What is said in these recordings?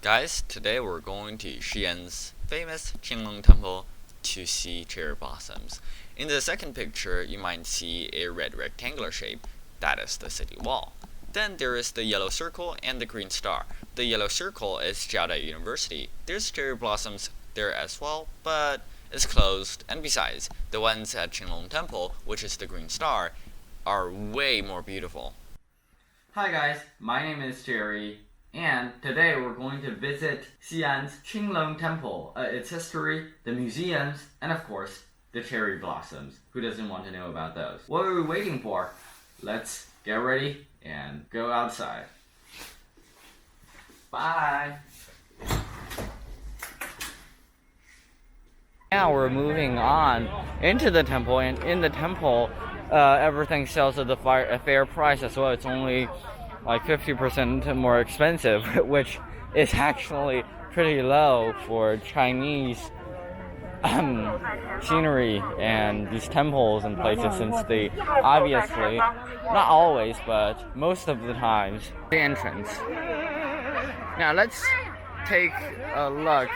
Guys, today we're going to Xi'an's famous Qinglong Temple to see cherry blossoms. In the second picture, you might see a red rectangular shape. That is the city wall. Then there is the yellow circle and the green star. The yellow circle is Jiaodai University. There's cherry blossoms there as well, but it's closed. And besides, the ones at Qinglong Temple, which is the green star, are way more beautiful. Hi guys, my name is Jerry, and today we're going to visit Xi'an's Qinglong Temple, its history, the museums, and of course, the cherry blossoms. Who doesn't want to know about those? What are we waiting for? Let's get ready and go outside. Bye! Now we're moving on into the temple, and in the temple, everything sells at a fair price as well. It's only like 50% more expensive, which is actually pretty low for Chinese scenery and these temples and places, since they obviously, not always, but most of the times, the entrance. Now let's take a look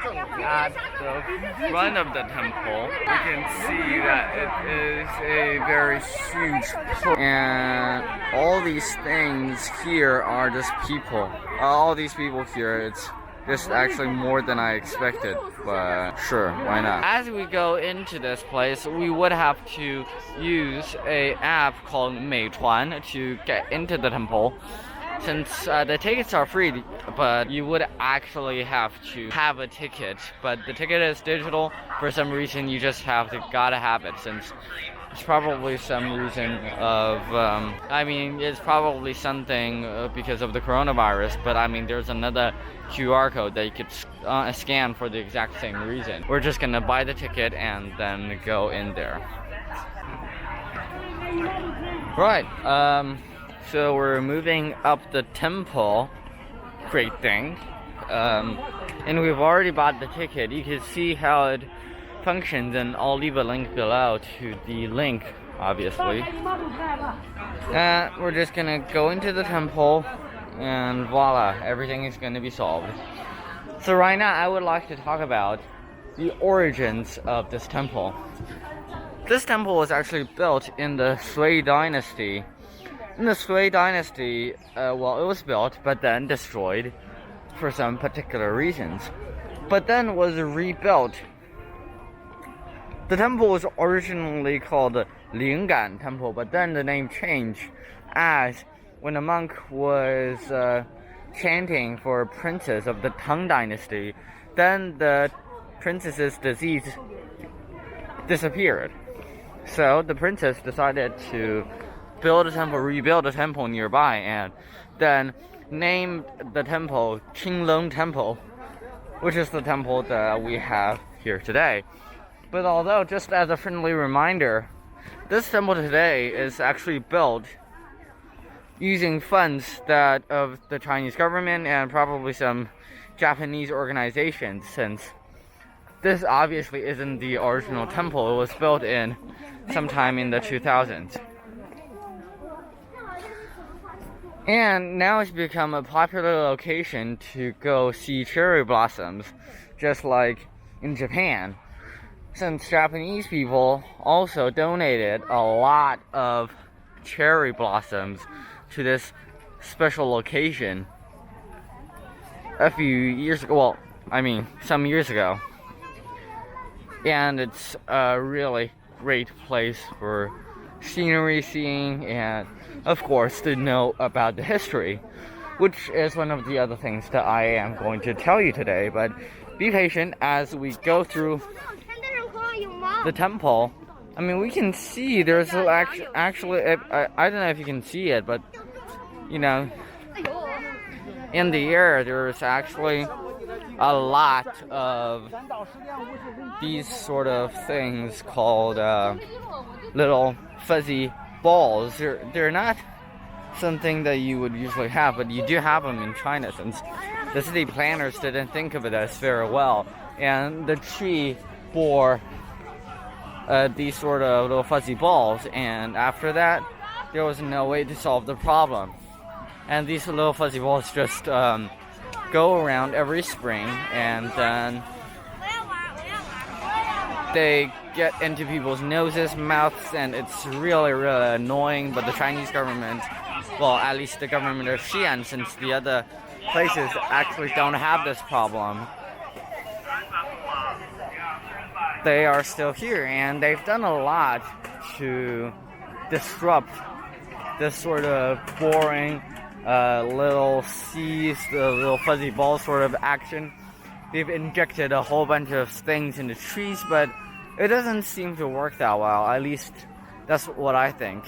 at the front of the temple. We can see that it is a very huge, and all these things here are just people. All these people here, it's just actually more than I expected, but sure, why not? As we go into this place, we would have to use an app called Meituan to get into the temple. Since the tickets are free, but you would actually have to have a ticket. But the ticket is digital. For some reason, you just gotta have it, since it's probably some reason of, it's probably something because of the coronavirus. But there's another QR code that you could scan for the exact same reason. We're just gonna buy the ticket and then go in there. Right. So we're moving up the temple. Great thing. And we've already bought the ticket. You can see how it functions, and I'll leave a link below to the link, obviously. We're just gonna go into the temple, and voila, everything is gonna be solved. So right now, I would like to talk about the origins of this temple. This temple was actually built in the Sui dynasty. In the Sui dynasty, it was built but then destroyed for some particular reasons, but then was rebuilt. The temple was originally called the Linggan Temple, but then the name changed as when a monk was chanting for a princess of the Tang dynasty, then the princess's disease disappeared. So the princess decided to rebuild a temple nearby, and then named the temple Qinglong Temple, which is the temple that we have here today. But although, just as a friendly reminder, this temple today is actually built using funds of the Chinese government and probably some Japanese organizations, since this obviously isn't the original temple. It was built in sometime in the 2000s. And now it's become a popular location to go see cherry blossoms, just like in Japan, since Japanese people also donated a lot of cherry blossoms to this special location a few years ago. Some years ago. And it's a really great place for scenery seeing, and of course to know about the history, which is one of the other things that I am going to tell you today. But be patient as we go through the temple. We can see there's actually, I don't know if you can see it, but in the air there's actually a lot of these sort of things called little fuzzy balls. They're not something that you would usually have, but you do have them in China, since the city planners didn't think of it as very well, and the tree bore these sort of little fuzzy balls, and after that there was no way to solve the problem, and these little fuzzy balls just go around every spring, and then they get into people's noses, mouths, and it's really, really annoying. But the Chinese government, well, at least the government of Xi'an, since the other places actually don't have this problem, they are still here, and they've done a lot to disrupt this sort of boring little seeds, the little fuzzy ball sort of action. They've injected a whole bunch of things in the trees, but it doesn't seem to work that well. At least that's what I think.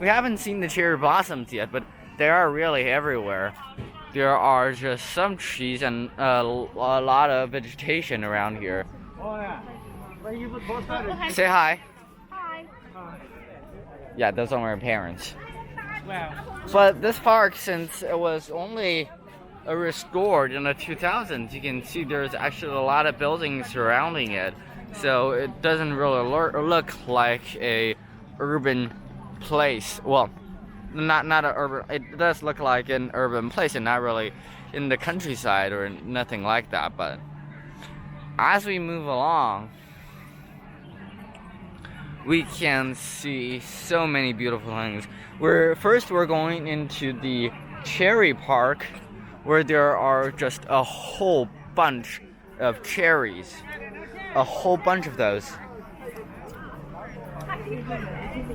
We haven't seen the cherry blossoms yet, but they are really everywhere. There are just some trees and a lot of vegetation around here. Say hi. Hi. Yeah, those are my parents. But this park, since it was only restored in the 2000s, you can see there's actually a lot of buildings surrounding it. So it doesn't really look like a urban place. Well, not an urban. It does look like an urban place, and not really in the countryside or nothing like that. But as we move along, we can see so many beautiful things. We're going into the cherry park, where there are just a whole bunch of cherries, a whole bunch of those.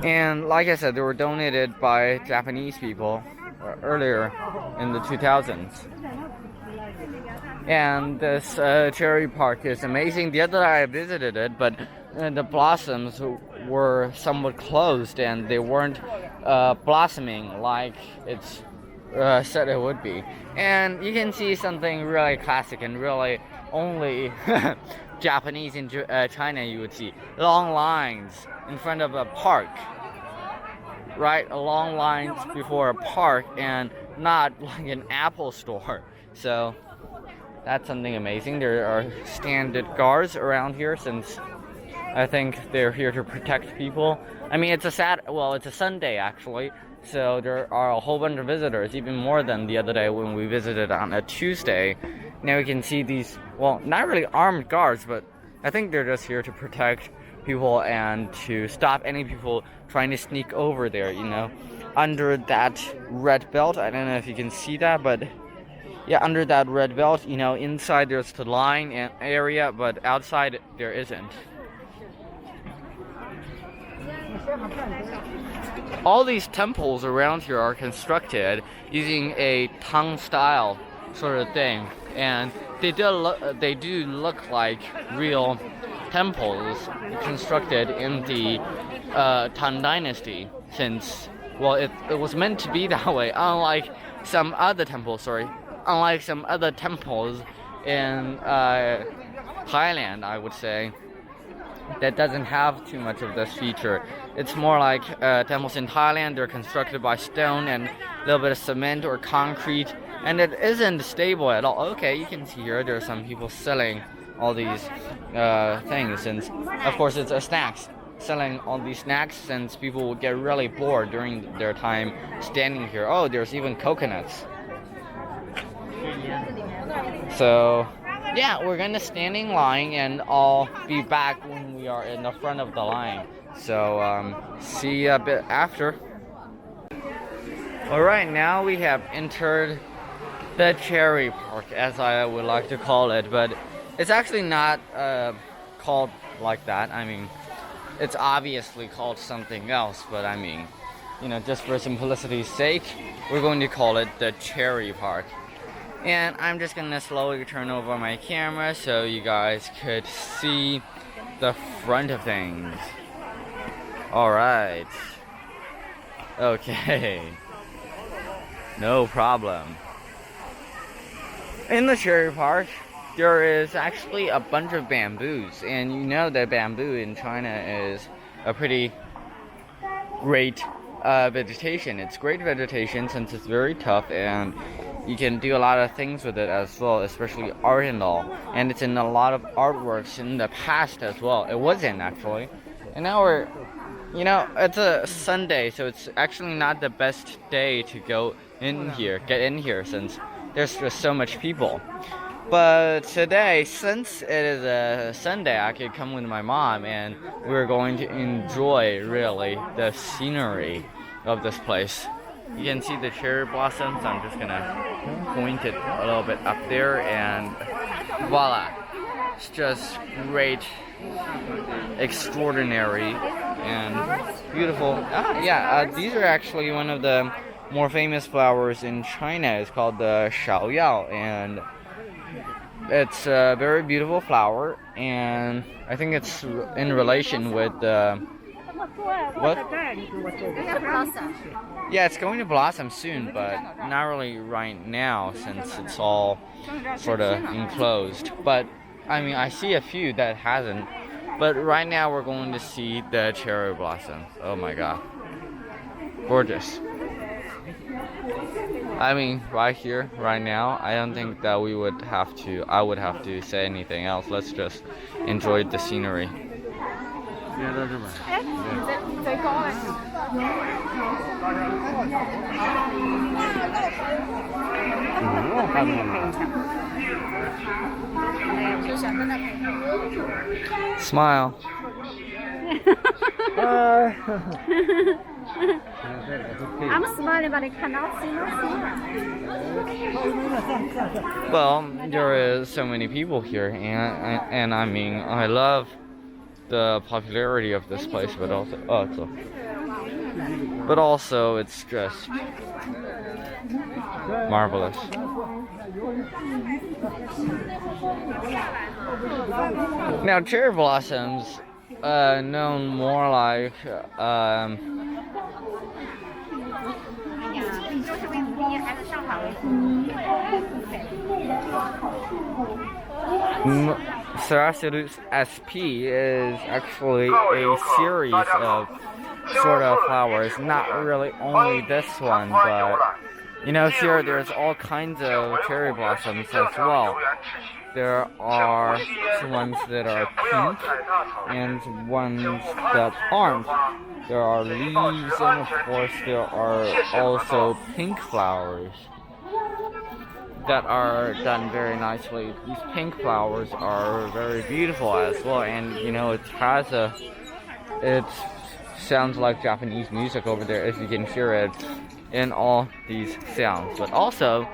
And like I said, they were donated by Japanese people earlier in the 2000s. And this cherry park is amazing. The other day I visited it, but the blossoms were somewhat closed, and they weren't blossoming like it's said it would be. And you can see something really classic and really only Japanese in China you would see. Long lines in front of a park. Right? Long lines before a park, and not like an Apple store. So that's something amazing. There are standard guards around here, since I think they're here to protect people. I mean, it's a Sunday actually, so there are a whole bunch of visitors, even more than the other day when we visited on a Tuesday. Now we can see these, well, not really armed guards, but I think they're just here to protect people and to stop any people trying to sneak over there, you know, under that red belt. I don't know if you can see that, but yeah, under that red belt, you know, inside there's the line area, but outside there isn't. All these temples around here are constructed using a Tang style sort of thing, and they do look like real temples constructed in the Tang Dynasty, since, well, it was meant to be that way, unlike some other temples in Thailand, I would say, that doesn't have too much of this feature. It's more like temples in Thailand. They're constructed by stone and a little bit of cement or concrete, and it isn't stable at all. Okay, you can see here there are some people selling all these things, since of course it's snacks, selling all these snacks, since people would get really bored during their time standing here. Oh, there's even coconuts. So yeah, we're gonna stand in line, and I'll be back when we are in the front of the line. So see you a bit after. Alright, now we have entered the cherry park, as I would like to call it, but it's actually not called like that. I mean, it's obviously called something else, but I mean, you know, just for simplicity's sake, we're going to call it the cherry park. And I'm just gonna slowly turn over my camera so you guys could see the front of things. Alright. Okay. No problem. In the cherry park, there is actually a bunch of bamboos, and you know that bamboo in China is a pretty great vegetation. It's great vegetation since it's very tough, and you can do a lot of things with it as well, especially art and all. And it's in a lot of artworks in the past as well. It wasn't actually. And now we're, you know, it's a Sunday, so it's actually not the best day to go in here, get in here, since there's just so much people. But today, since it is a Sunday, I could come with my mom and we're going to enjoy really the scenery of this place. You can see the cherry blossoms. I'm just gonna point it a little bit up there and voila. It's just great, extraordinary, and beautiful. These are actually one of the more famous flowers in China. It's called the shaoyao, and it's a very beautiful flower, and I think it's in relation with what? Yeah, it's going to blossom soon, but not really right now since it's all sort of enclosed. But I mean, I see a few that hasn't. But right now we're going to see the cherry blossoms. Oh my god. Gorgeous. I mean, right here, right now, I don't think that I would have to say anything else. Let's just enjoy the scenery. Smile. I'm smiling, but I cannot see my smile. Well, there is so many people here, and I mean, I love the popularity of this place, but also it's just marvelous. Now, cherry blossoms, known more like Cerastus sp is actually a series of sort of flowers, not really only this one, but you know, here there's all kinds of cherry blossoms as well. There are ones that are pink and ones that aren't. There are leaves, and of course there are also pink flowers that are done very nicely. These pink flowers are very beautiful as well, and you know, it sounds like Japanese music over there, if you can hear it in all these sounds. But also,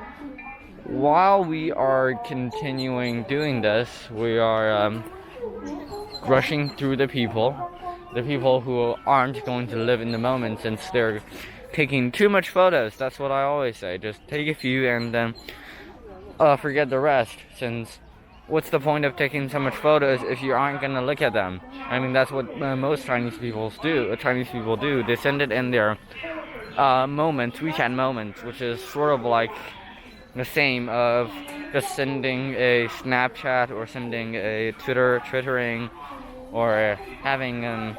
while we are continuing doing this, we are rushing through the people who aren't going to live in the moment, since they're taking too much photos. That's what I always say, just take a few and then forget the rest, since what's the point of taking so much photos if you aren't gonna look at them? I mean, that's what most Chinese people do. They send it in their WeChat moments, which is sort of like the same of just sending a Snapchat or sending a twittering or having an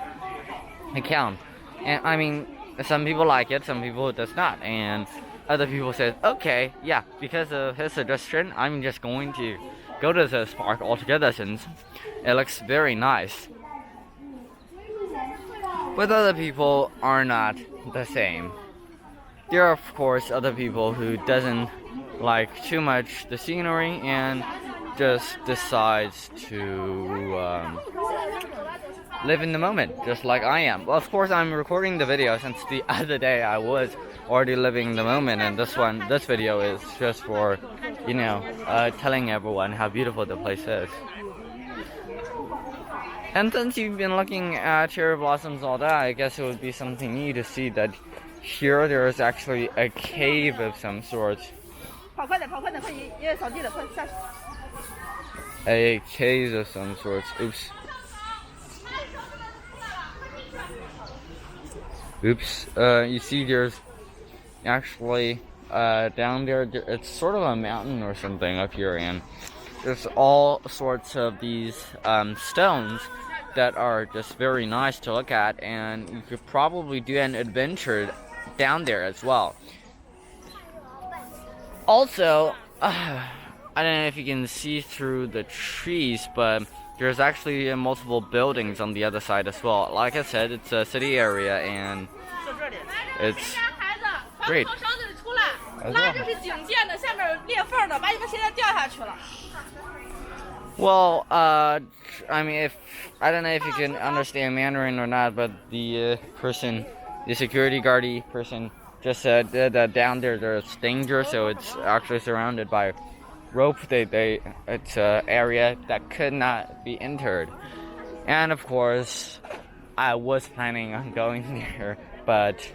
account. And I mean, some people like it, some people does not, and other people say, okay, yeah, because of his suggestion, I'm just going to go to this park altogether since it looks very nice. But other people are not the same. There are, of course, other people who doesn't like too much the scenery and just decides to live in the moment, just like I am. Well, of course, I'm recording the video since the other day I was already living in the moment, and this video is just for, you know, telling everyone how beautiful the place is. And since you've been looking at cherry blossoms all day, I guess it would be something new to see that here there is actually a cave of some sort. A cave of some sort. Oops. You see there's actually down there, it's sort of a mountain or something up here, and there's all sorts of these stones that are just very nice to look at, and you could probably do an adventure down there as well. Also, I don't know if you can see through the trees, but there's actually multiple buildings on the other side as well. Like I said, it's a city area, and it's great. 拉就是警戒的，下面有裂缝的，万一它现在掉下去了。Well, I mean, if I don't know if you can understand Mandarin or not, but the person, the security guardy person, just said that down there's danger, so it's actually surrounded by rope. It's an area that could not be entered, and of course, I was planning on going there, but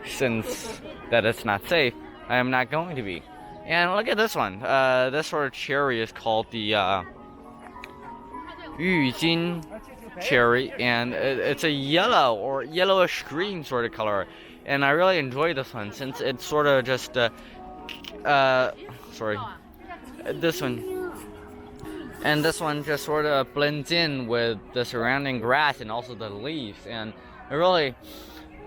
since that it's not safe, I am not going to be. And look at this one. This sort of cherry is called the yujin cherry, and it's a yellow or yellowish green sort of color. And I really enjoy this one since it's sort of just this one. And this one just sort of blends in with the surrounding grass and also the leaves, and it really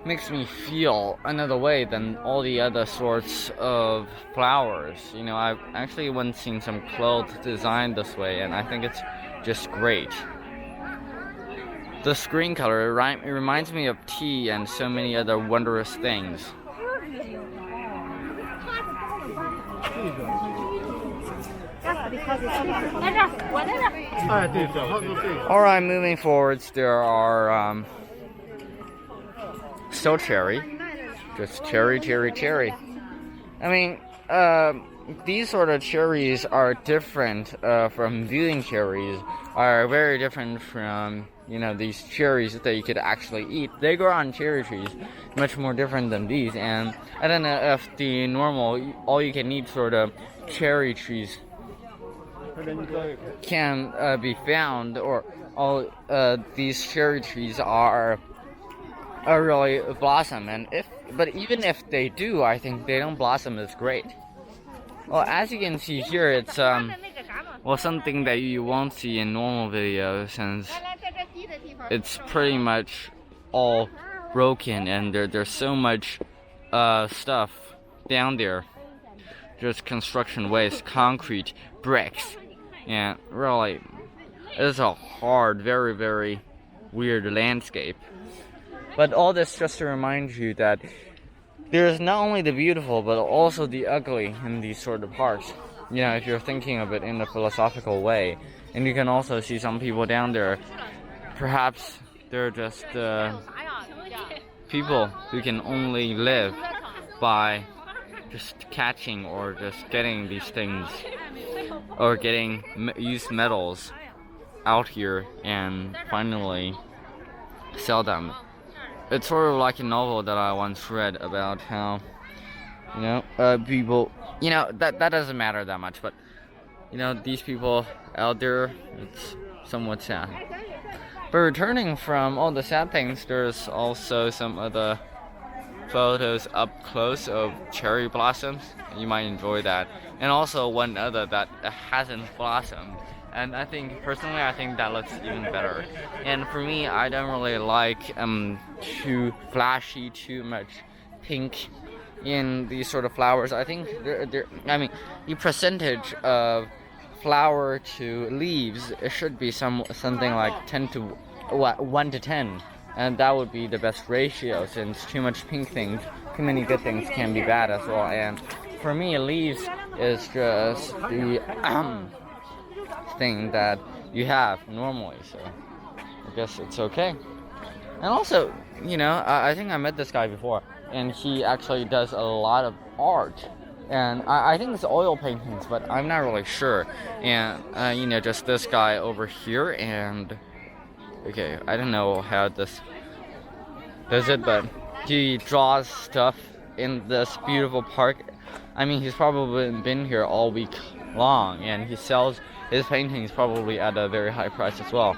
makes me feel another way than all the other sorts of flowers. You know, I've actually once seen some clothes designed this way, and I think it's just great. This green color, it reminds me of tea and so many other wondrous things. Alright, moving forwards, there are still cherry. Just cherry. I mean, these sort of cherries are different from viewing cherries, are very different from, you know, these cherries that you could actually eat. They grow on cherry trees, much more different than these. And I don't know if the normal, all-you-can-eat sort of cherry trees can be found, or all these cherry trees are really blossom. And even if they do, I think they don't blossom as great. Well, as you can see here, it's well, something that you won't see in normal videos, since it's pretty much all broken and there's so much stuff down there, just construction waste, concrete, bricks, and really it's a hard, very, very weird landscape. But all this just to remind you that there's not only the beautiful but also the ugly in these sort of parks. You know, if you're thinking of it in a philosophical way. And you can also see some people down there, perhaps they're just people who can only live by just catching or just getting these things, or getting used metals out here and finally sell them. It's sort of like a novel that I once read about how, you know, people, you know, that doesn't matter that much, but, you know, these people out there, it's somewhat sad. But returning from all the sad things, there's also some other photos up close of cherry blossoms. You might enjoy that. And also one other that hasn't blossomed. And I think, personally, I think that looks even better. And for me, I don't really like too flashy, too much pink in these sort of flowers. I think I mean, the percentage of flower to leaves, it should be something like 1 to 10. And that would be the best ratio, since too much pink things, too many good things can be bad as well. And for me, leaves is just the thing that you have normally, so I guess it's okay. And also, you know, I think I met this guy before, and he actually does a lot of art, and I think it's oil paintings, but I'm not really sure. And you know, just this guy over here, and okay, I don't know how this does it, but he draws stuff in this beautiful park. I mean, he's probably been here all week long, and he sells his paintings probably at a very high price as well.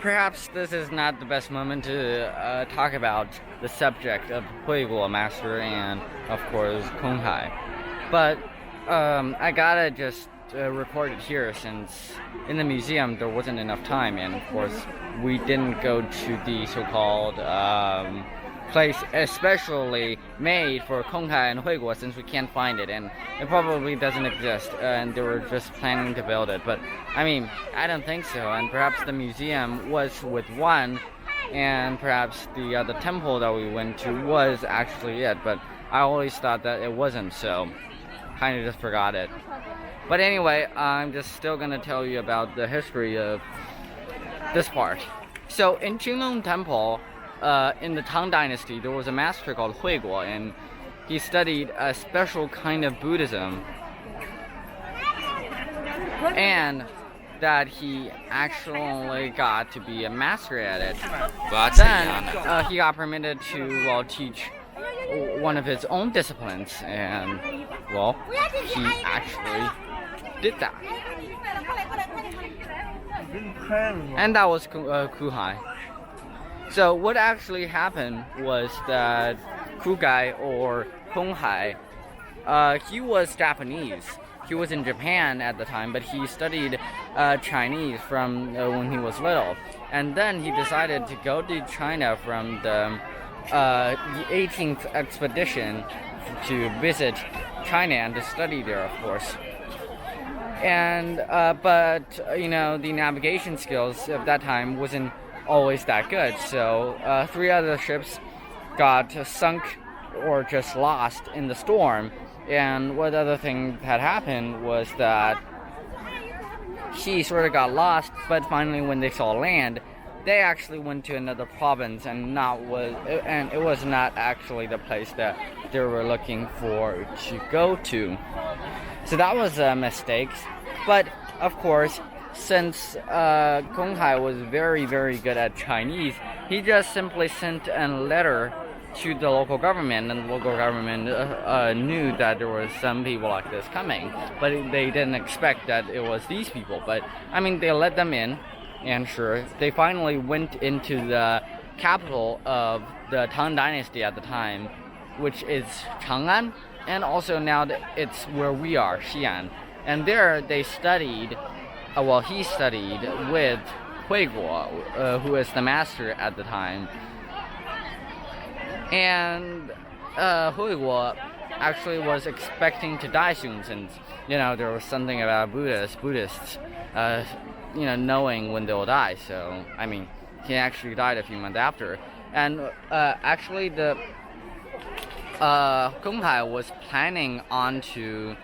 Perhaps this is not the best moment to talk about the subject of Huiguo Master and, of course, Konghai. But I gotta just record it here, since in the museum there wasn't enough time, and of course we didn't go to the so-called place especially made for Konghai and Huiguo, since we can't find it, and it probably doesn't exist, and they were just planning to build it. But I mean, I don't think so, and perhaps the museum was with one and perhaps the temple that we went to was actually it, but I always thought that it wasn't, so kind of just forgot it. But anyway, I'm just still gonna tell you about the history of this part. So in Qinglong Temple, in the Tang Dynasty, there was a master called Hui Guo, and he studied a special kind of Buddhism, and that he actually got to be a master at it. Then he got permitted to teach one of his own disciplines, and he actually did that. And that was Kuhai. So what actually happened was that Kugai or Konghai, he was Japanese. He was in Japan at the time, but he studied Chinese from when he was little. And then he decided to go to China from the 18th expedition to visit China and to study there, of course. And but the navigation skills of that time wasn't always that good. So 3 other ships got sunk or just lost in the storm. And what other thing had happened was that he sort of got lost, but finally when they saw land, they actually went to another province, and it was not actually the place that they were looking for to go to. So that was a mistake. But of course, since Konghai was very, very good at Chinese, he just simply sent a letter to the local government, and the local government knew that there were some people like this coming, but they didn't expect that it was these people. But I mean, they let them in, and sure, they finally went into the capital of the Tang Dynasty at the time, which is Chang'an, and also now it's where we are, Xi'an. And there they studied, he studied with Hui Guo, who is the master at the time. And Hui Guo actually was expecting to die soon, since there was something about Buddhists knowing when they'll die. So I mean, he actually died a few months after. And actually the Konghai was planning on to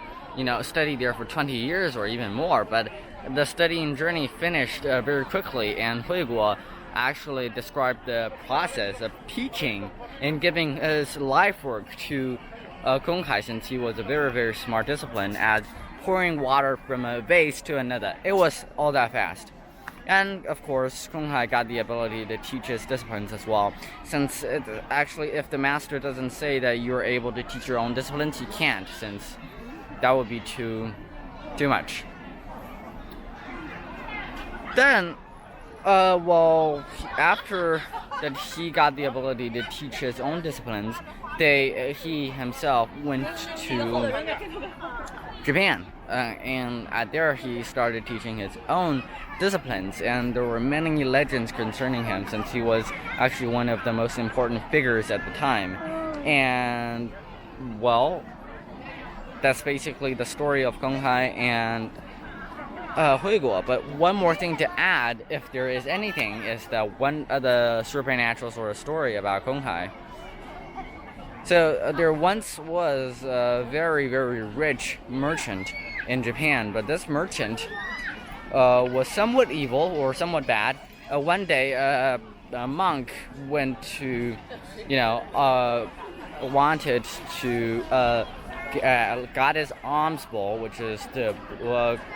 study there for 20 years or even more, but the studying journey finished very quickly, and Hui Guo actually described the process of teaching and giving his life work to Konghai, since he was a very, very smart discipline at pouring water from a vase to another. It was all that fast. And of course, Konghai got the ability to teach his disciplines as well, since if the master doesn't say that you're able to teach your own disciplines, you can't, since that would be too much. Then after that he got the ability to teach his own disciplines, he himself went to Japan, and there he started teaching his own disciplines, and there were many legends concerning him, since he was actually one of the most important figures at the time. And that's basically the story of Konghai and Hui Guo. But one more thing to add, if there is anything, is that one of the supernatural sort of story about Konghai. So there once was a very, very rich merchant in Japan, but this merchant was somewhat evil or somewhat bad. One day a monk went to, wanted to got his alms bowl, which is the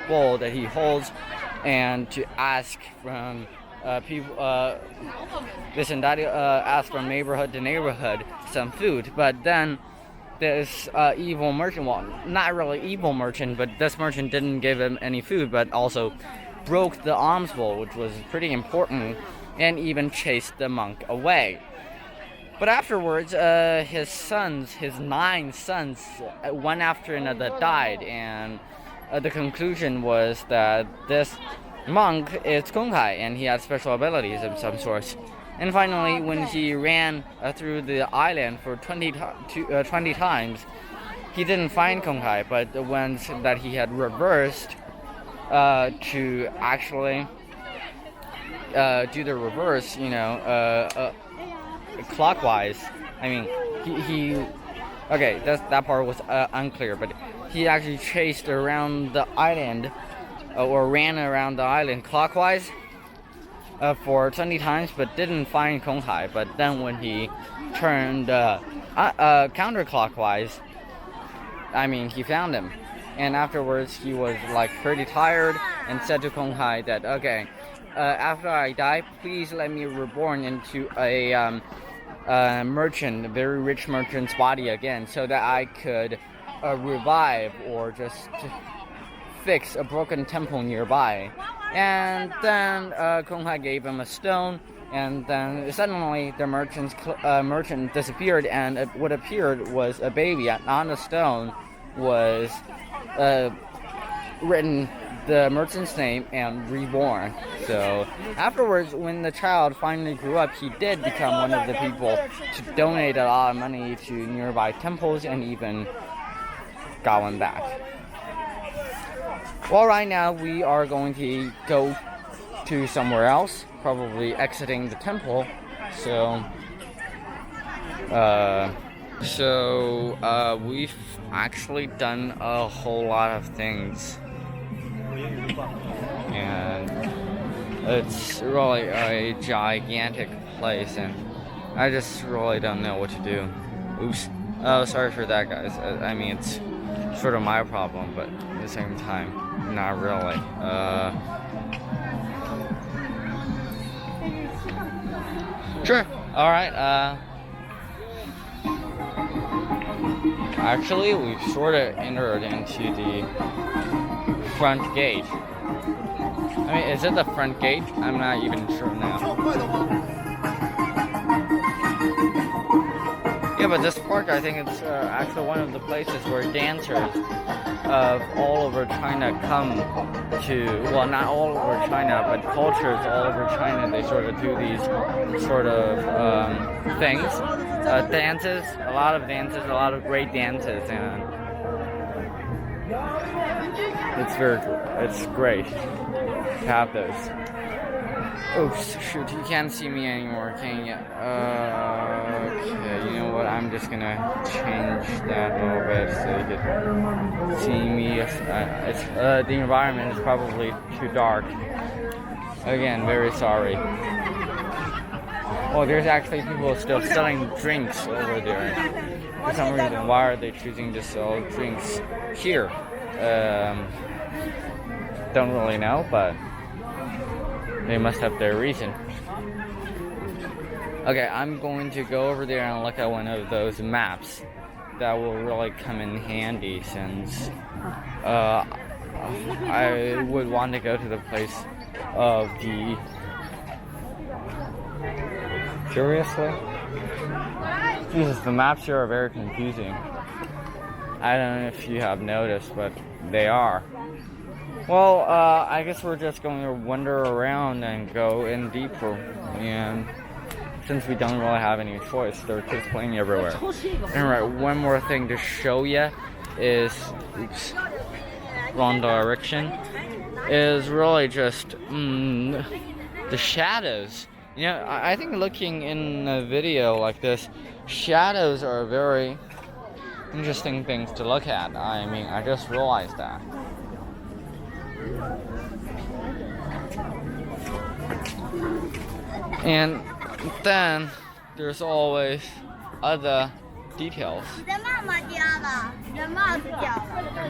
bowl that he holds, and to ask from people, ask from neighborhood to neighborhood some food. But then this evil merchant, not really evil merchant, but this merchant didn't give him any food, but also broke the alms bowl, which was pretty important, and even chased the monk away. But afterwards, his 9 sons, one after another, died, and the conclusion was that this monk is Konghai, and he had special abilities of some sort. And finally, when he ran through the island for 20 times, he didn't find Konghai, but the ones that he had reversed to actually do the reverse, clockwise. I mean, he okay, that part was unclear, but he actually chased around the island, or ran around the island clockwise for 20 times, but didn't find Kong Hai. But then when he turned counterclockwise, I mean, he found him. And afterwards, he was like pretty tired and said to Kong Hai that, okay, after I die, please let me reborn into a merchant, a very rich merchant's body again, so that I could revive or just fix a broken temple nearby. And then Kong Hai gave him a stone, and then suddenly the merchant disappeared, and what appeared was a baby. And on the stone was written the merchant's name and reborn. So afterwards, when the child finally grew up, he did become one of the people to donate a lot of money to nearby temples and even got one back. Well, right now we are going to go to somewhere else, probably exiting the temple. So we've actually done a whole lot of things, and it's really a gigantic place, and I just really don't know what to do. Oops. Oh, sorry for that, guys. I mean, it's sort of my problem, but at the same time, not really. Sure. All right. Actually, we've sort of entered into the front gate. I mean, is it the front gate? I'm not even sure now. Yeah, but this park, I think it's actually one of the places where dancers of all over China come to, well, not all over China, but cultures all over China, they sort of do these sort of things. Dances, a lot of dances, a lot of great dances, and it's great to have those. Oops, shoot, you can't see me anymore, can you? Okay, you know what, I'm just gonna change that a little bit so you can see me. The environment is probably too dark. Again, very sorry. Oh, there's actually people still selling drinks over there. For some reason, why are they choosing to sell drinks here? Don't really know, but they must have their reason. Okay, I'm going to go over there and look at one of those maps that will really come in handy, since I would want to go to the place of the... Seriously? Jesus, the maps here are very confusing. I don't know if you have noticed, but they are. Well, I guess we're just going to wander around and go in deeper. And since we don't really have any choice, they're just playing everywhere. Alright, one more thing to show you is... Oops. Wrong direction. Is really just... the shadows. You know, I think looking in a video like this, shadows are very interesting things to look at. I mean, I just realized that. And then there's always other details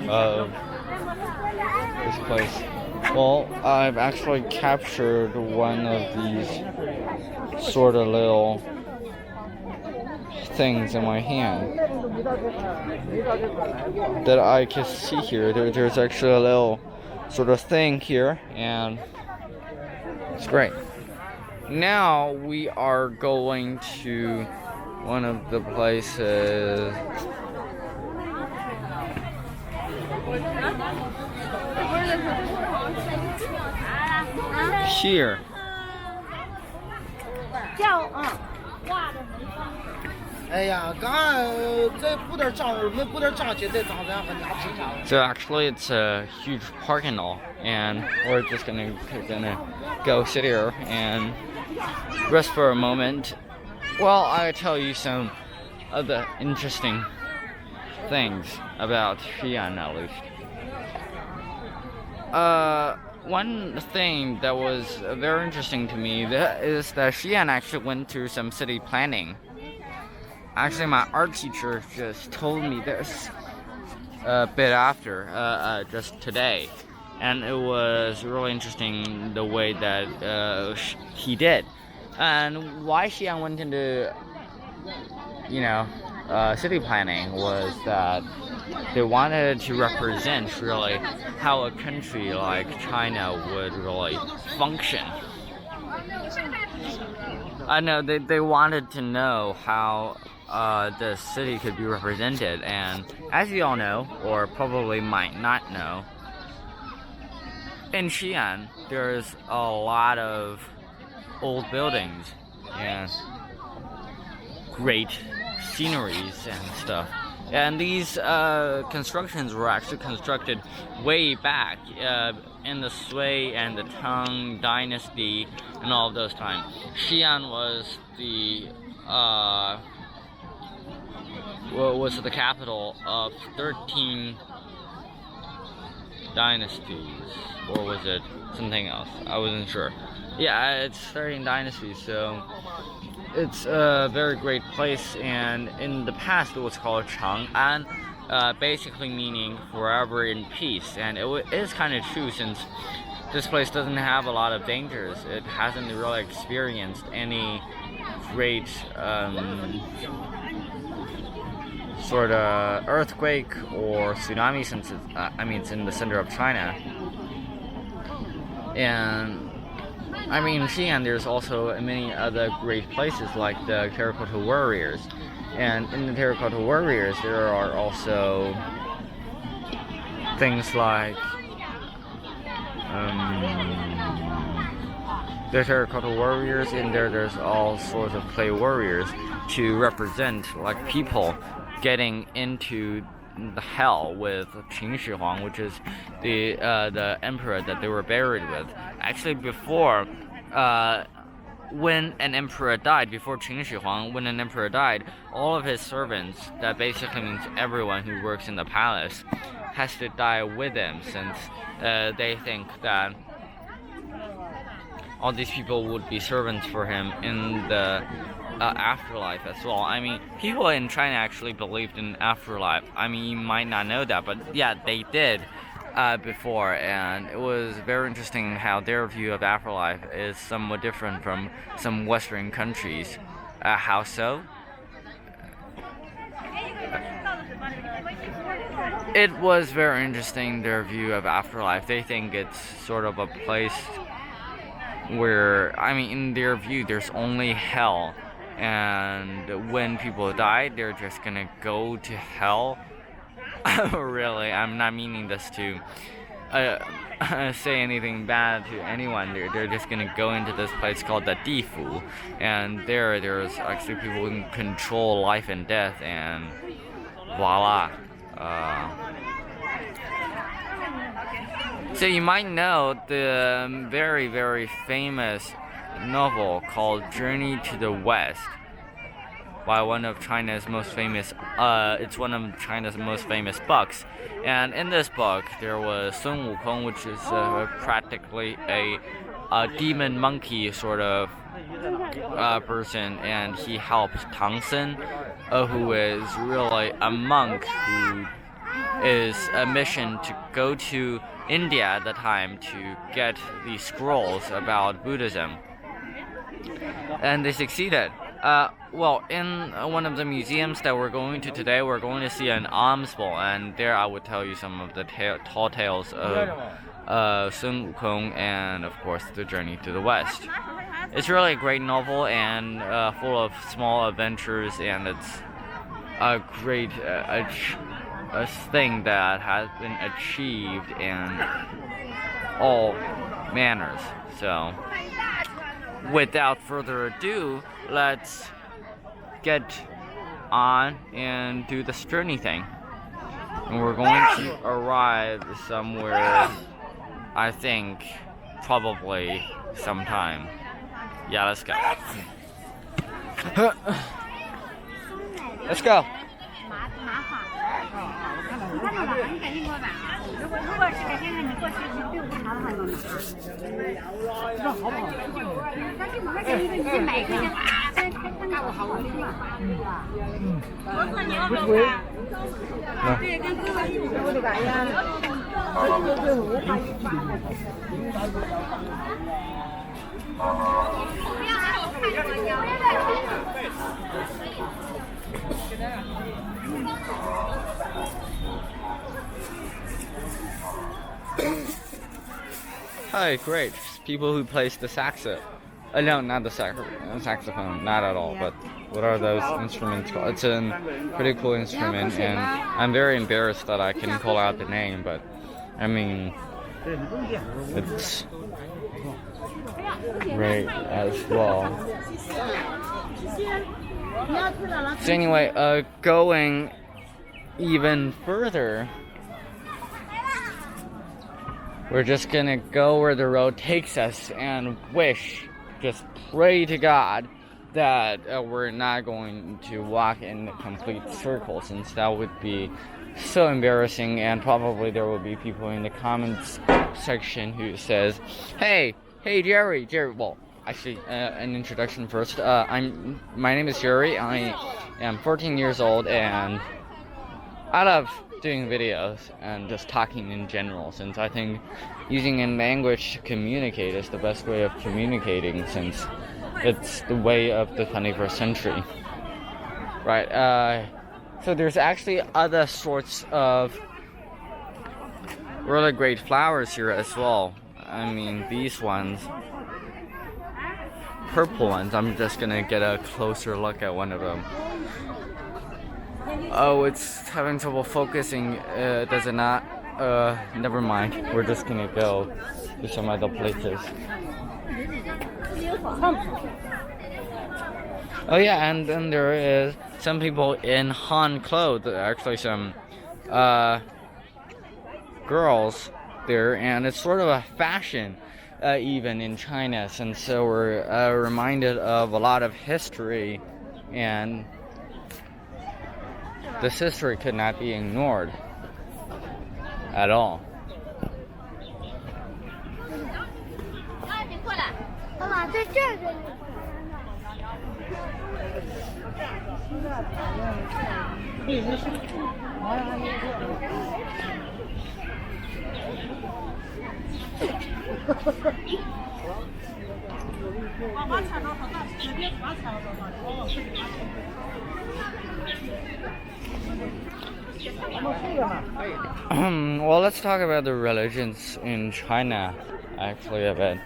of this place. Well, I've actually captured one of these sort of little things in my hand that I can see here. There's actually a little sort of thing here, and it's great. Now we are going to one of the places here. So actually, it's a huge parking lot, and we're just gonna go sit here and rest for a moment. Well, I'll tell you some of the interesting things about Xi'an, at least. One thing that was very interesting to me is that Xi'an actually went through some city planning. Actually, my art teacher just told me this a bit after, just today, and it was really interesting the way that he did. And why Xi'an went into, city planning was that they wanted to represent really how a country like China would really function. I know they wanted to know how the city could be represented, and as you all know, or probably might not know, in Xi'an there's a lot of old buildings and great sceneries and stuff. And these constructions were actually constructed way back in the Sui and the Tang dynasty and all of those times. Xi'an was the capital of 13 dynasties, or was it something else? I wasn't sure. Yeah, it's 13 dynasties, so it's a very great place, and in the past it was called Chang'an, basically meaning forever in peace, and it is kind of true, since this place doesn't have a lot of dangers. It hasn't really experienced any great sort of earthquake or tsunami, since it's in the center of China. And Xi'an, there's also many other great places like the Terracotta Warriors. And in the Terracotta Warriors, there are also things like the Terracotta Warriors. In there's all sorts of clay warriors to represent like people getting into the hell with Qin Shi Huang, which is the emperor that they were buried with. Actually, before when an emperor died, before Qin Shi Huang, when an emperor died, all of his servants, that basically means everyone who works in the palace, has to die with him, since they think that all these people would be servants for him in the afterlife as well. People in China actually believed in afterlife. You might not know that, but yeah, they did before, and it was very interesting how their view of afterlife is somewhat different from some Western countries. How so? It was very interesting, their view of afterlife. They think it's sort of a place where, in their view, there's only hell. And when people die, they're just gonna go to hell. Really, I'm not meaning this to say anything bad to anyone. They're just gonna go into this place called the Difu, and there's actually people who can control life and death, and voila. So you might know the very, very famous novel called Journey to the West by one of China's most famous books. And in this book there was Sun Wukong, which is practically a demon monkey sort of person, and he helps Tang Sen, who is really a monk who is a mission to go to India at the time to get the scrolls about Buddhism. And they succeeded. In one of the museums that we're going to today, we're going to see an alms bowl, and there I would tell you some of the tall tales of Sun Wukong and, of course, the Journey to the West. It's really a great novel and full of small adventures, and it's a great a thing that has been achieved in all manners. So, without further ado, let's get on and do this journey thing. And we're going to arrive somewhere, I think, probably sometime. Yeah, let's go. Let's go. 你看到了，你赶紧过吧。如果是改天你过去是对我查的话，那好不好？但是我们这一个你去买一个，先看看我好吃嘛。我说你要不要看？对，跟哥哥一起我的感呀。Hi, great. People who plays the saxophone. No, not the saxophone, not at all. But what are those instruments called? It's a pretty cool instrument, and I'm very embarrassed that I can call out the name. But I mean, it's great as well. So anyway, going even further, we're just gonna go where the road takes us and just pray to God that we're not going to walk in a complete circle, since that would be so embarrassing, and probably there will be people in the comments section who says, hey Jerry, well, actually, an introduction first. My name is Jerry. I am 14 years old, and I love doing videos and just talking in general, since I think using a language to communicate is the best way of communicating, since it's the way of the 21st century. Right, so there's actually other sorts of really great flowers here as well. I mean, these ones, purple ones, I'm just gonna get a closer look at one of them. Oh, it's having trouble focusing. Does it not? Never mind. We're just gonna go to some other places. Oh yeah, and then there is some people in Han clothes. Actually, some girls there, and it's sort of a fashion even in China, since so we're reminded of a lot of history, and this history could not be ignored at all. Well, let's talk about the religions in China, actually, a bit.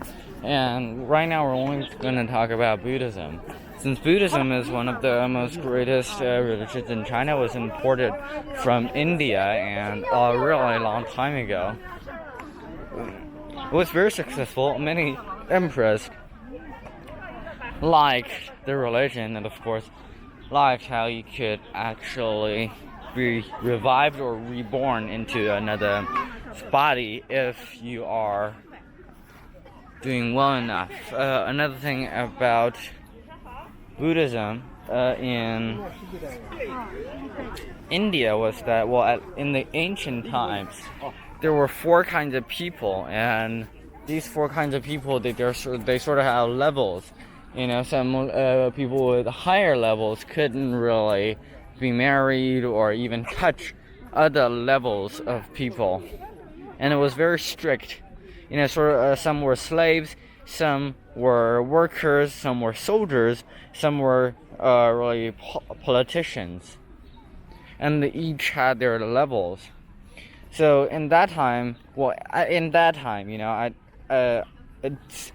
And right now we're only going to talk about Buddhism. Since Buddhism is one of the most greatest religions in China, was imported from India and a really long time ago. It was very successful. Many emperors liked the religion, and of course liked how you could actually be revived or reborn into another body if you are doing well enough. Another thing about Buddhism in India was that, well, in the ancient times, there were 4 kinds of people, and these 4 kinds of people, they sort of have levels. You know, some people with higher levels couldn't really be married or even touch other levels of people, and it was very strict. You know, sort of some were slaves, some were workers, some were soldiers, some were really politicians, and they each had their levels. So in that time, you know, it's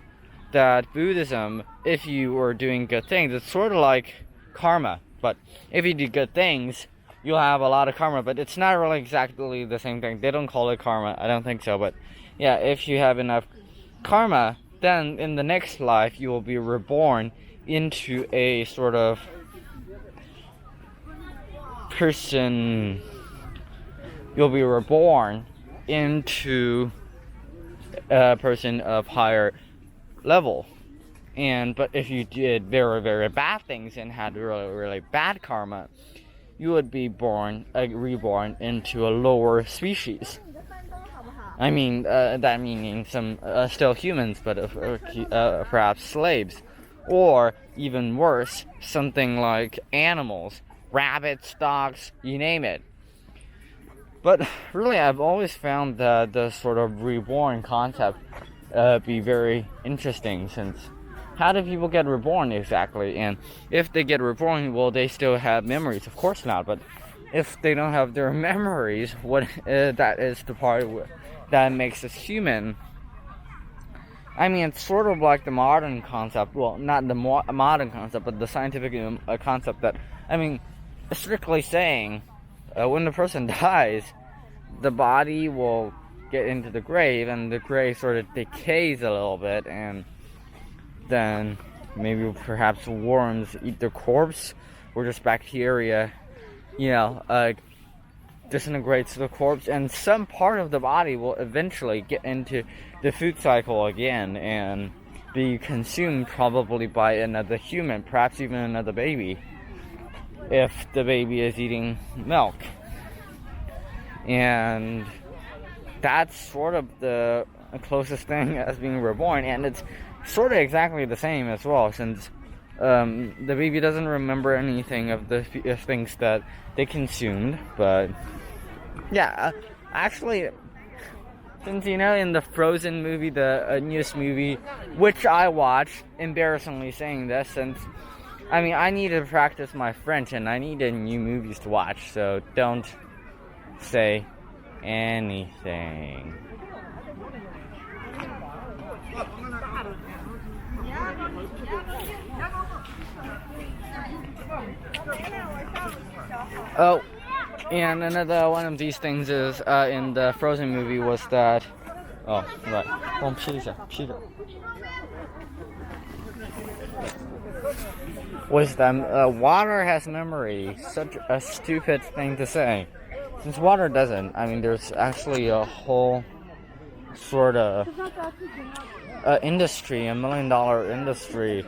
that Buddhism, if you were doing good things, it's sort of like karma. But if you do good things, you'll have a lot of karma. But it's not really exactly the same thing. They don't call it karma. I don't think so. But yeah, if you have enough karma, then in the next life you will be reborn into a sort of person, you'll be reborn into a person of higher level. But if you did very, very bad things and had really, really bad karma, you would be reborn into a lower species. I mean, that meaning some still humans, but perhaps slaves, or even worse, something like animals, rabbits, dogs, you name it. But really, I've always found the sort of reborn concept be very interesting, since how do people get reborn exactly? And if they get reborn, will they still have memories? Of course not. But if they don't have their memories, what that is the part that makes us human. I mean, it's sort of like the modern concept. Well, not the modern concept, but the scientific concept that, I mean, strictly saying, when the person dies, the body will get into the grave, and the grave sort of decays a little bit, and then maybe perhaps worms eat the corpse, or just bacteria, disintegrates the corpse, and some part of the body will eventually get into the food cycle again and be consumed probably by another human, perhaps even another baby, if the baby is eating milk. And that's sort of the closest thing as being reborn, and it's sort of exactly the same as well, since the baby doesn't remember anything of the things that they consumed. But yeah, actually, since in the Frozen movie, the newest movie, which I watched, embarrassingly saying this, since I need to practice my French and I need new movies to watch, so don't say anything. Oh, and another one of these things is in the Frozen movie was that. Oh, right. Was that water has memory? Such a stupid thing to say. Since water doesn't. I mean, there's actually a whole sort of industry, $1 million industry,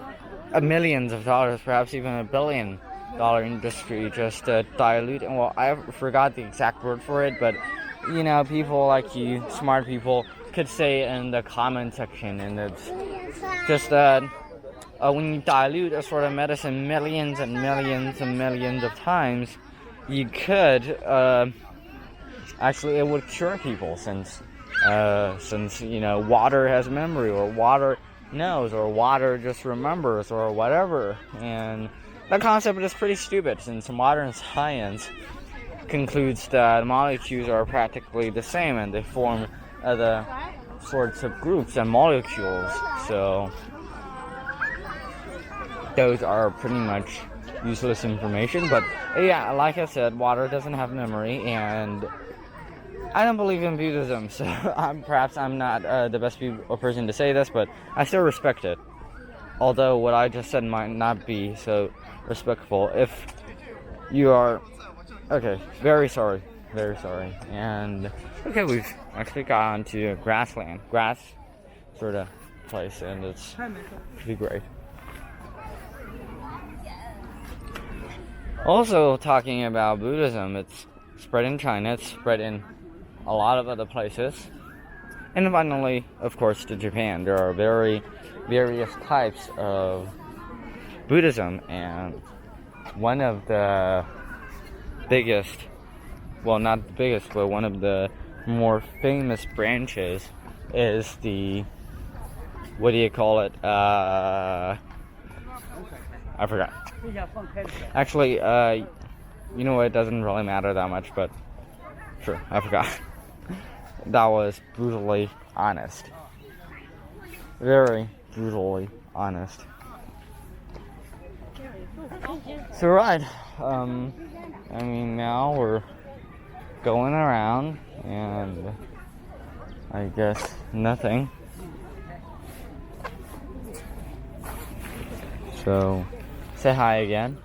millions of dollars, perhaps even $1 billion industry, just diluting. Well, I forgot the exact word for it, but people like you, smart people, could say it in the comment section, and it's just that when you dilute a sort of medicine millions and millions and millions of times, you could actually, it would cure people, since water has memory, or water knows, or water just remembers, or whatever. And that concept is pretty stupid, since modern science concludes that molecules are practically the same and they form other sorts of groups and molecules. So those are pretty much useless information. But yeah, like I said, water doesn't have memory, and I don't believe in Buddhism, so perhaps I'm not the best person to say this, but I still respect it. Although what I just said might not be so respectful. If you are... Okay, very sorry. And okay, we've actually got onto a grass sort of place, and it's pretty great. Also, talking about Buddhism, it's spread in China, it's spread in a lot of other places, and finally, of course, to Japan. There are various types of Buddhism, and one of the biggest, well, not the biggest, but one of the more famous branches is the, what do you call it? I forgot. Actually, it doesn't really matter that much, but sure, I forgot. That was brutally honest. Very brutally honest. So, right, now we're going around, and I guess nothing. So, say hi again.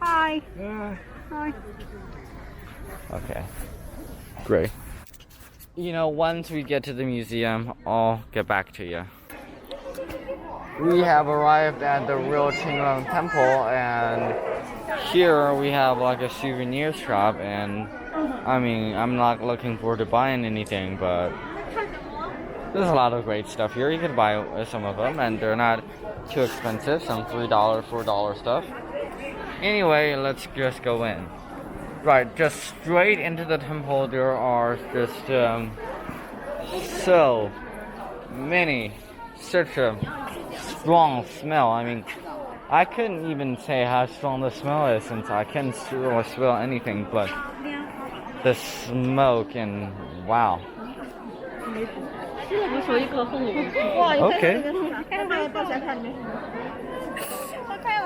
Hi. Okay, great. You know, once we get to the museum, I'll get back to you. We have arrived at the real Qinglong Temple, and here we have like a souvenir shop, and I mean, I'm not looking forward to buying anything, but there's a lot of great stuff here. You could buy some of them, and they're not too expensive, some $3, $4 stuff. Anyway, let's just go in. Right, just straight into the temple, there are just so many, such a strong smell. I mean, I couldn't even say how strong the smell is since I can't really smell anything, but the smoke and wow. Okay.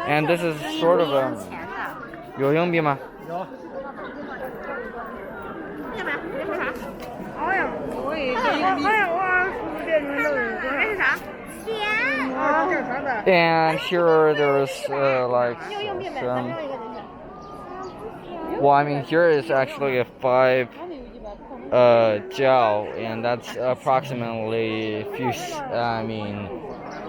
And this is sort of a 有硬币吗？有。And here there's like some. Well, I mean, here is actually a 5 jiao, and that's approximately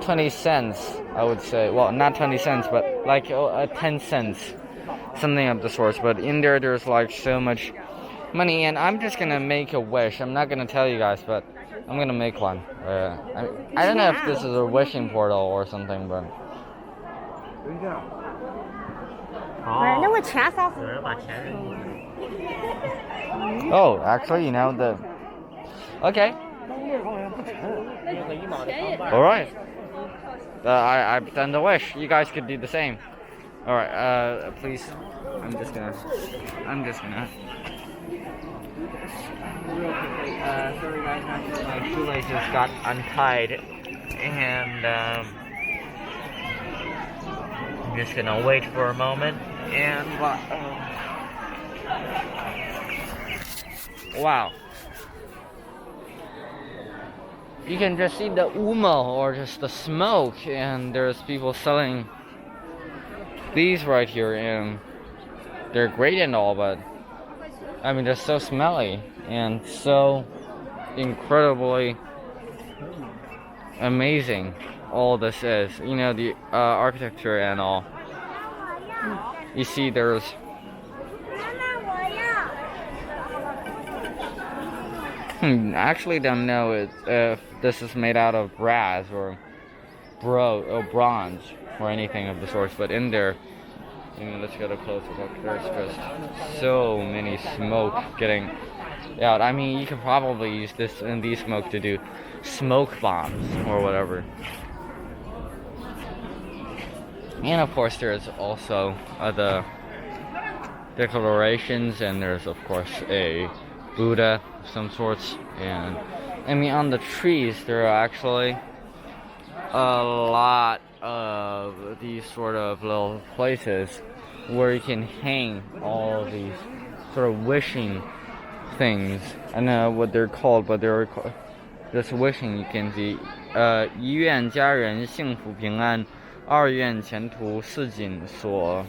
20 cents, I would say. Well, not 20 cents, but like 10 cents, something of the sort. But in there, there's like so much money, and I'm just gonna make a wish. I'm not gonna tell you guys, but I'm gonna make one. I don't know if this is a wishing portal or something, but. Oh, actually, you know the. Okay. All right. I've done the wish. You guys could do the same. All right. Please. I'm just gonna. Real quickly. Sorry guys, my shoelaces got untied, and I'm just gonna wait for a moment. And wow. You can just see the umo, or just the smoke, and there's people selling these right here, and they're great and all, but I mean, they're so smelly and so incredibly amazing. All this is, you know, the architecture and all. You see, there's actually don't know if this is made out of brass or bronze or anything of the sort, but in there, I mean, let's get a closer look. There's just so many smoke getting out. I mean, you can probably use these smoke to do smoke bombs or whatever. And of course, there's also the declarations, and there's of course a Buddha of some sorts. And I mean, on the trees, there are actually a lot of these sort of little places where you can hang all of these sort of wishing things. I don't know what they're called, but they're just wishing. You can see 一愿家人幸福平安，二愿前途似锦所.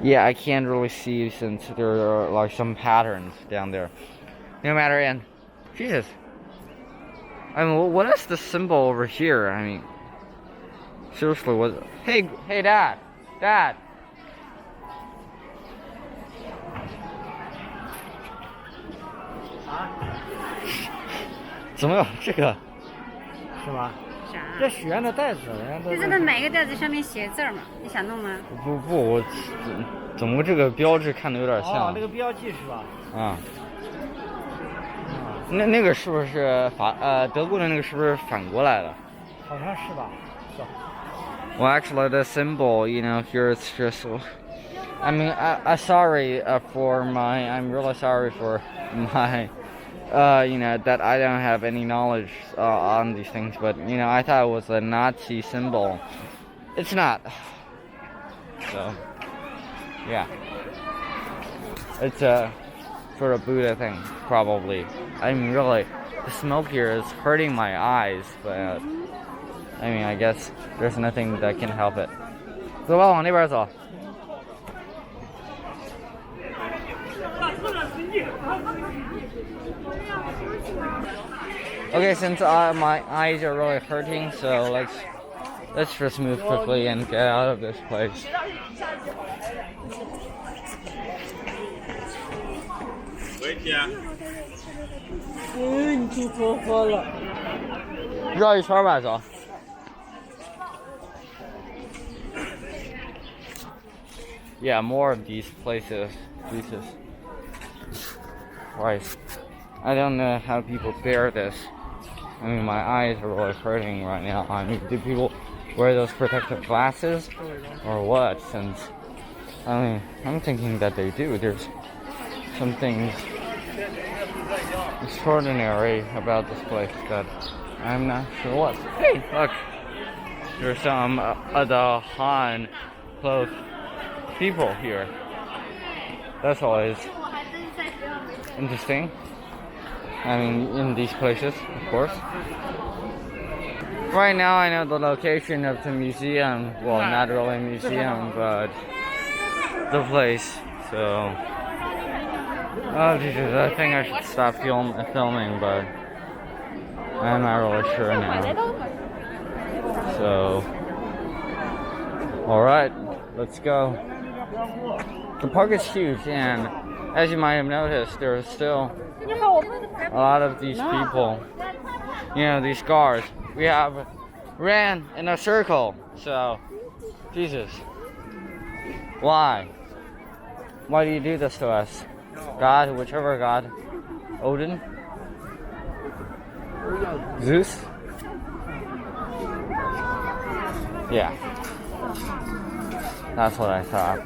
Yeah, I can't really see since there are like some patterns down there. No matter, and Jesus, I mean, what is the symbol over here? I mean, seriously, what? Hey, Dad. 怎么有这个？是吗？啥？这许愿的袋子，人家都。就这个每个袋子上面写字嘛，你想弄吗？不，我怎么这个标志看的有点像？哦，那个标记是吧？啊。那个是不是德国的那个是不是反过来的？好像是吧。是。Well, actually, the symbol, you know, here it's just. I mean, I'm really sorry for my. You know, that I don't have any knowledge on these things, but you know, I thought it was a Nazi symbol. It's not. So, yeah, it's a sort of Buddha thing, probably. I mean, really, the smoke here is hurting my eyes, but I mean, I guess there's nothing that can help it. 走吧，往那边走。Okay, since my eyes are really hurting, so let's just move quickly and get out of this place.绕一圈吧，走。Yeah, more of these places. Jesus Christ. I don't know how people bear this. I mean, my eyes are really hurting right now. I mean, do people wear those protective glasses or what? Since, I mean, I'm thinking that they do. There's some things extraordinary about this place that I'm not sure what. Hey, look. There's some the Han clothes people here. That's always interesting. I mean, in these places, of course. Right now, I know the location of the museum. Well, not really a museum, but the place. So, oh Jesus, I think I should stop filming, but I'm not really sure now. So, all right, let's go. The park is huge, and as you might have noticed, there are still a lot of these people. You know, these cars. We have ran in a circle. So, Jesus, why? Why do you do this to us? God, whichever God, Odin, Zeus. Yeah, that's what I thought.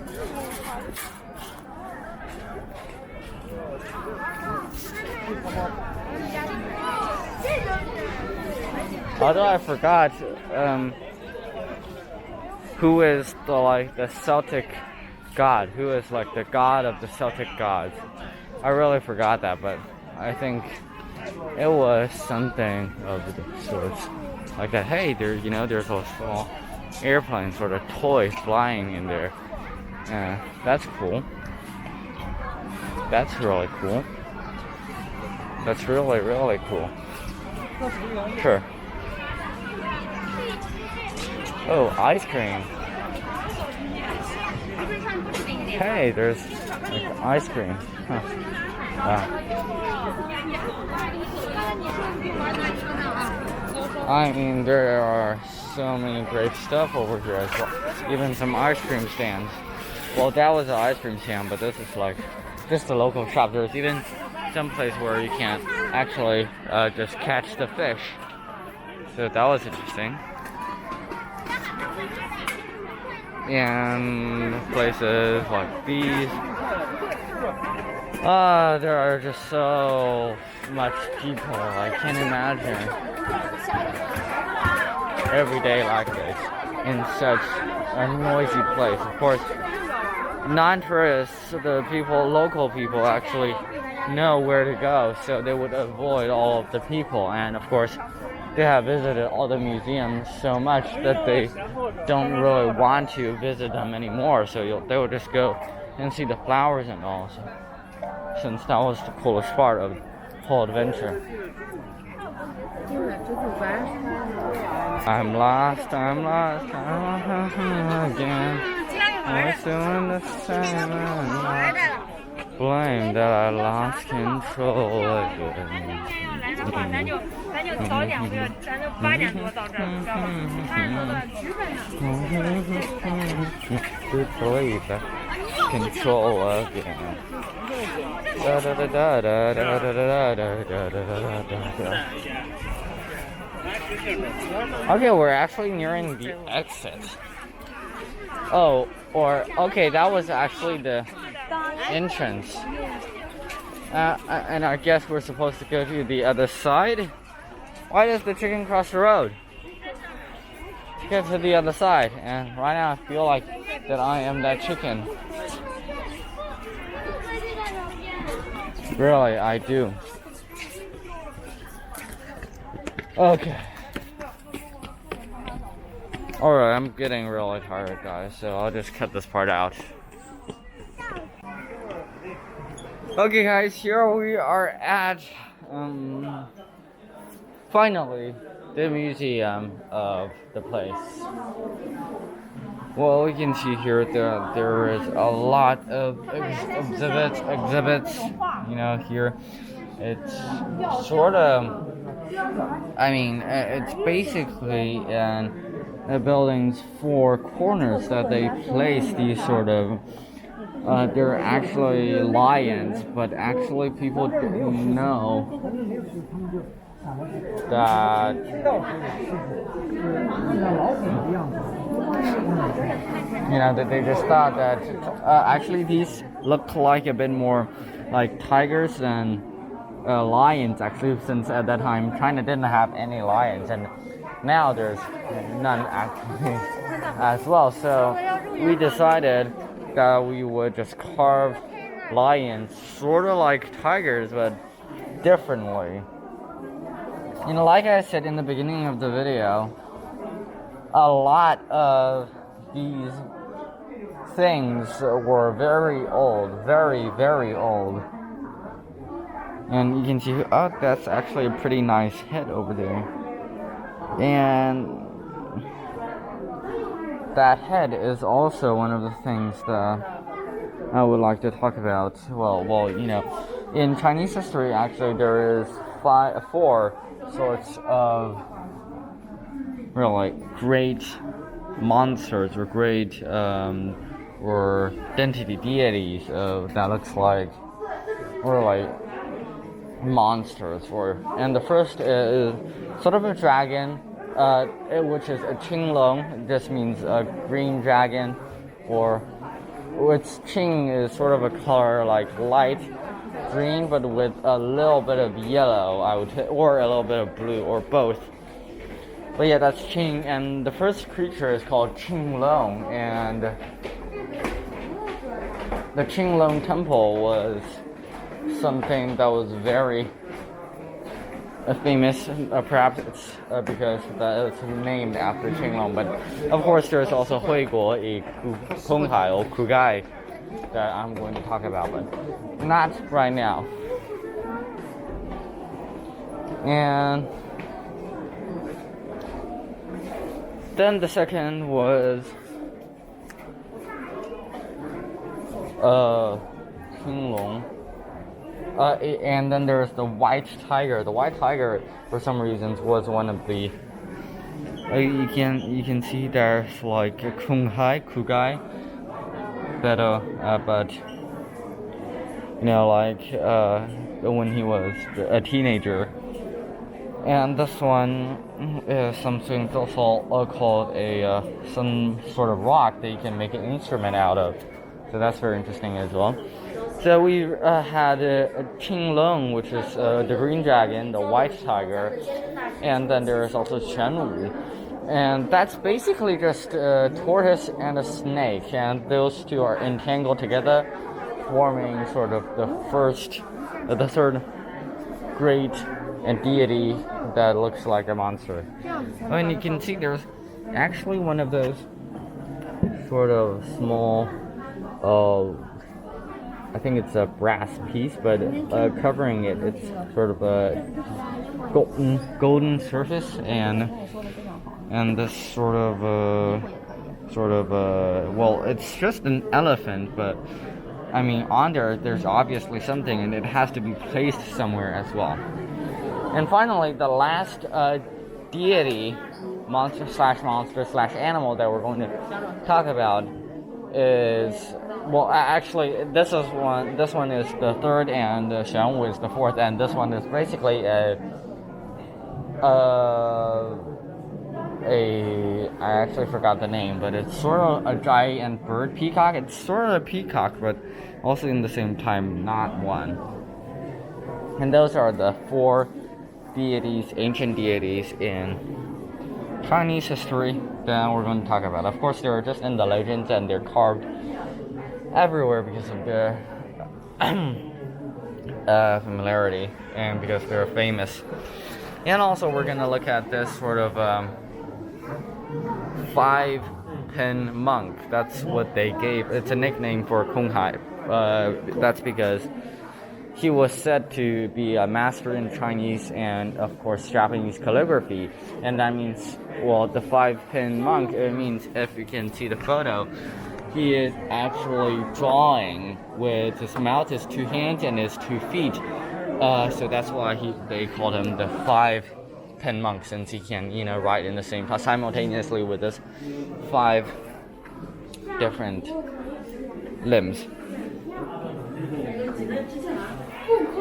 Although I forgot who is the Celtic god, who is like the god of the Celtic gods. I really forgot that, but I think it was something of the sorts like that. Hey, there's a small airplane sort of toy flying in there. Yeah, that's cool. That's really cool. That's really, really cool. Sure. Oh, ice cream. Hey, there's like ice cream. Huh. Wow. I mean, there are so many great stuff over here as well. Even some ice cream stands. Well, that was an ice cream stand, but this is like just a local shop. There's even some place where you can actually just catch the fish. So that was interesting. And places like these. There are just so much people. I can't imagine every day like this in such a noisy place. Of course, non-tourists, the people, local people actually know where to go, so they would avoid all of the people. And of course, they have visited all the museums so much that they don't really want to visit them anymore, so they will just go and see the flowers and all, so, since that was the coolest part of the whole adventure. I'm lost again. I'm still in the same. Blame that I lost control again. 咱就早点，咱就8点多到这儿，知道吧？看着多的直奔的。 Control again. Da da da da da da da da da da da. Okay, we're actually nearing the exit. Oh, or okay, that was actually the entrance. And I guess we're supposed to go to the other side. Why does the chicken cross the road? To get to the other side, and right now I feel like that I am that chicken. Really, I do. Okay. Alright, I'm getting really tired, guys, so I'll just cut this part out. Okay, guys, here we are at finally the museum of the place. Well, we can see here that there is a lot of exhibits. You know, here it's sort of. I mean, it's basically in the building's four corners that they place these sort of. They're actually lions, but actually people don't know that that they just thought that actually these look like a bit more like tigers than lions, actually, since at that time China didn't have any lions, and now there's none actually as well. So we decided that we would just carve lions sort of like tigers, but differently. Like I said in the beginning of the video, a lot of these things were very old, very, very old. And you can see, oh, that's actually a pretty nice head over there. And that head is also one of the things that I would like to talk about. Well, in Chinese history, actually, there is four sorts of really great monsters or great or identity deities that looks like monsters. And the first is sort of a dragon, which is a qinglong. This means a green dragon, or which qing is sort of a color like light green, but with a little bit of yellow, or a little bit of blue, or both. But yeah, that's qing, and the first creature is called qinglong, and the Qinglong Temple was something that was very famous. Perhaps it's because it's named after Qinglong, but of course there's also Huiguo, Konghai or Kugai, that I'm going to talk about, but not right now. And then the second was Qinglong. And then there's the white tiger. The white tiger, for some reasons, was one of the. You can see there's like a Kugai, but when he was a teenager. And this one is something also called some sort of rock that you can make an instrument out of. So that's very interesting as well. So we had a Qinglong, which is the green dragon, the white tiger, and then there is also Shenwu. And that's basically just a tortoise and a snake, and those two are entangled together, forming sort of the third great deity that looks like a monster. And you can see there's actually one of those sort of small, I think it's a brass piece, but covering it, it's sort of a golden surface, and this sort of well, it's just an elephant, but I mean on there's obviously something, and it has to be placed somewhere as well. And finally, the last deity, monster/animal that we're going to talk about is, well, actually, this one is the third, and Shenwu is the fourth, and this one is basically I actually forgot the name, but it's sort of a giant bird peacock. It's sort of a peacock, but also in the same time not one. And those are the four deities, ancient deities in Chinese history that we're going to talk about. Of course, they're just in the legends, and they're carved everywhere because of their familiarity and because they're famous. And also, we're going to look at this sort of 5-pin monk. That's what they gave. It's a nickname for Konghai. That's because he was said to be a master in Chinese and, of course, Japanese calligraphy. And that means, well, the 5-pin monk, it means, if you can see the photo, he is actually drawing with his mouth, his 2 hands, and his 2 feet. So that's why they called him the 5-pin monk, since he can, write in the same time simultaneously with his 5 different limbs.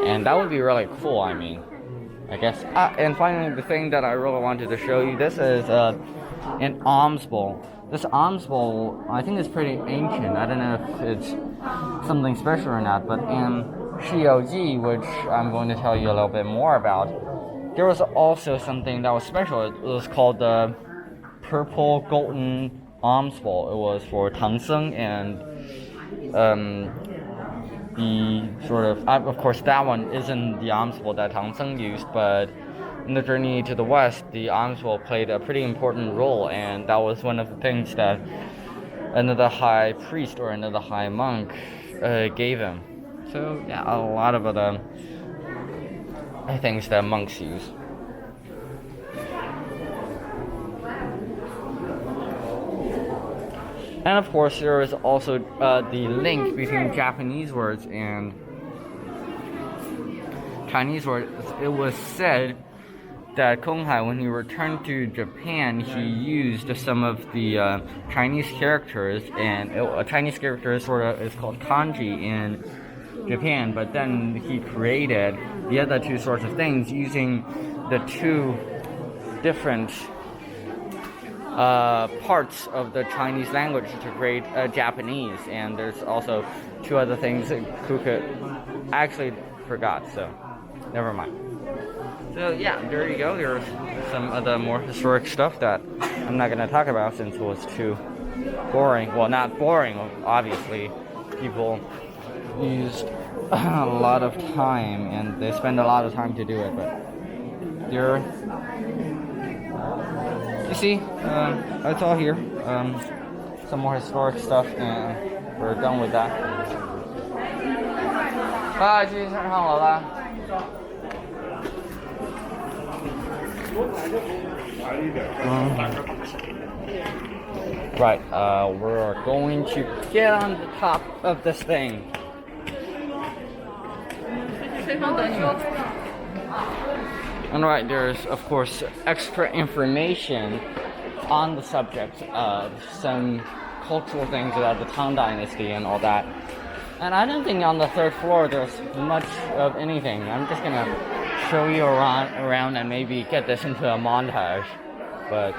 And that would be really cool, I guess. And finally, the thing that I really wanted to show you, this is an alms bowl. This alms bowl, I think, is pretty ancient. I don't know if it's something special or not, but in Ji, which I'm going to tell you a little bit more about, there was also something that was special. It was called the purple golden alms bowl. It was for Tang Seng, and the sort of course, that one isn't the alms bowl that Tang Seng used, but in the journey to the west, the alms bowl played a pretty important role, and that was one of the things that another high priest or another high monk gave him. So yeah, a lot of other things that monks use. And of course, there is also the link between Japanese words and Chinese words. It was said that Kong Hai, when he returned to Japan, he used some of the Chinese characters, and Chinese characters sort of is called kanji in Japan, but then he created the other 2 sorts of things using the 2 different parts of the Chinese language to create Japanese. And there's also 2 other things that Kuka actually forgot, so never mind. So yeah, there you go. There's some other more historic stuff that I'm not going to talk about since it was too boring. Well, not boring, obviously. People used a lot of time, and they spend a lot of time to do it, but there, you see, it's all here. Some more historic stuff, and we're done with that. 继续上楼了。Right, we're going to get on the top of this thing. And right, there's of course extra information on the subject of some cultural things about the Tang Dynasty and all that. And I don't think on the 3rd floor there's much of anything. I'm just gonna show you around and maybe get this into a montage. But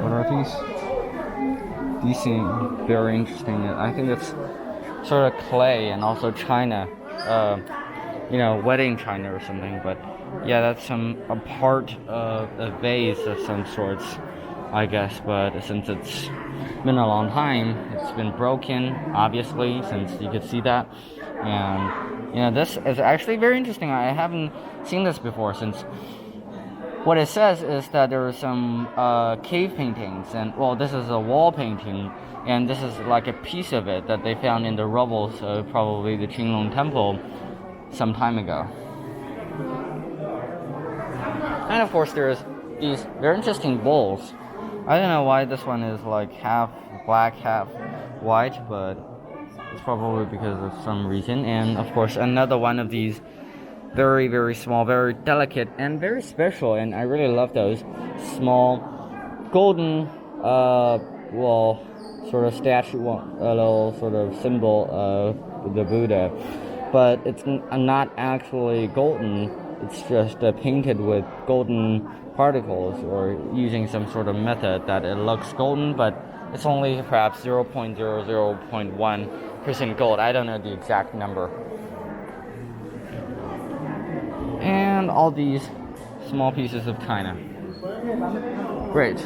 what are these? These seem very interesting. I think it's sort of clay and also china, wedding china or something. But yeah, that's a part of a vase of some sorts, I guess. But since it's been a long time, it's been broken, obviously, since you could see that. And this is actually very interesting. I haven't seen this before, since what it says is that there are some cave paintings, and well, this is a wall painting, and this is like a piece of it that they found in the rubble of probably the Qinglong Temple some time ago. And of course, there's these very interesting bowls. I don't know why this one is like half black, half white, but it's probably because of some reason. And of course, another one of these very, very small, very delicate, and very special, and I really love those small golden sort of statue, a little sort of symbol of the Buddha. but it's not actually golden. It's just painted with golden particles, or using some sort of method that it looks golden, but it's only perhaps 0.00.1% gold. I don't know the exact number. And all these small pieces of china. Great.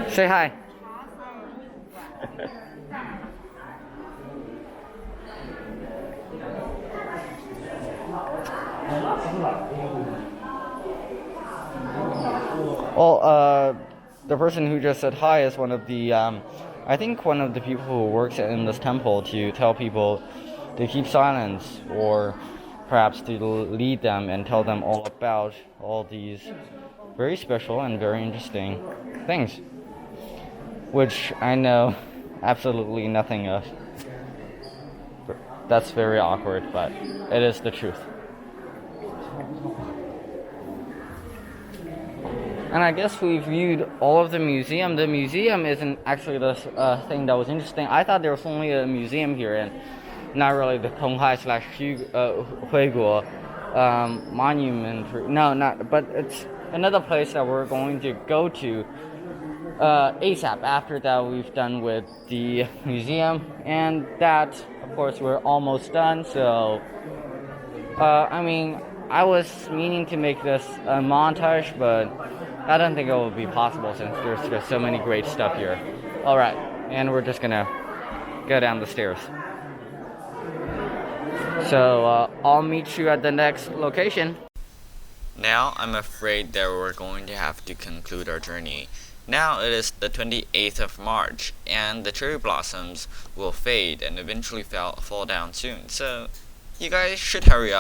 Say hi. Well, the person who just said hi is one of the, I think one of the people who works in this temple to tell people to keep silence, or perhaps to lead them and tell them all about all these very special and very interesting things, which I know absolutely nothing of. That's very awkward, but it is the truth. And I guess we viewed all of the museum. The museum isn't actually the thing that was interesting. I thought there was only a museum here, and not really the Tonghai / Huiguo monument. No, not. But it's another place that we're going to go to ASAP. After that, we've done with the museum, and that, of course, we're almost done. So, I mean, I was meaning to make this a montage, but I don't think it will be possible since there's just so many great stuff here. Alright, and we're just gonna go down the stairs. So, I'll meet you at the next location. Now I'm afraid that we're going to have to conclude our journey. Now it is the 28th of March, and the cherry blossoms will fade and eventually fall down soon, so you guys should hurry up.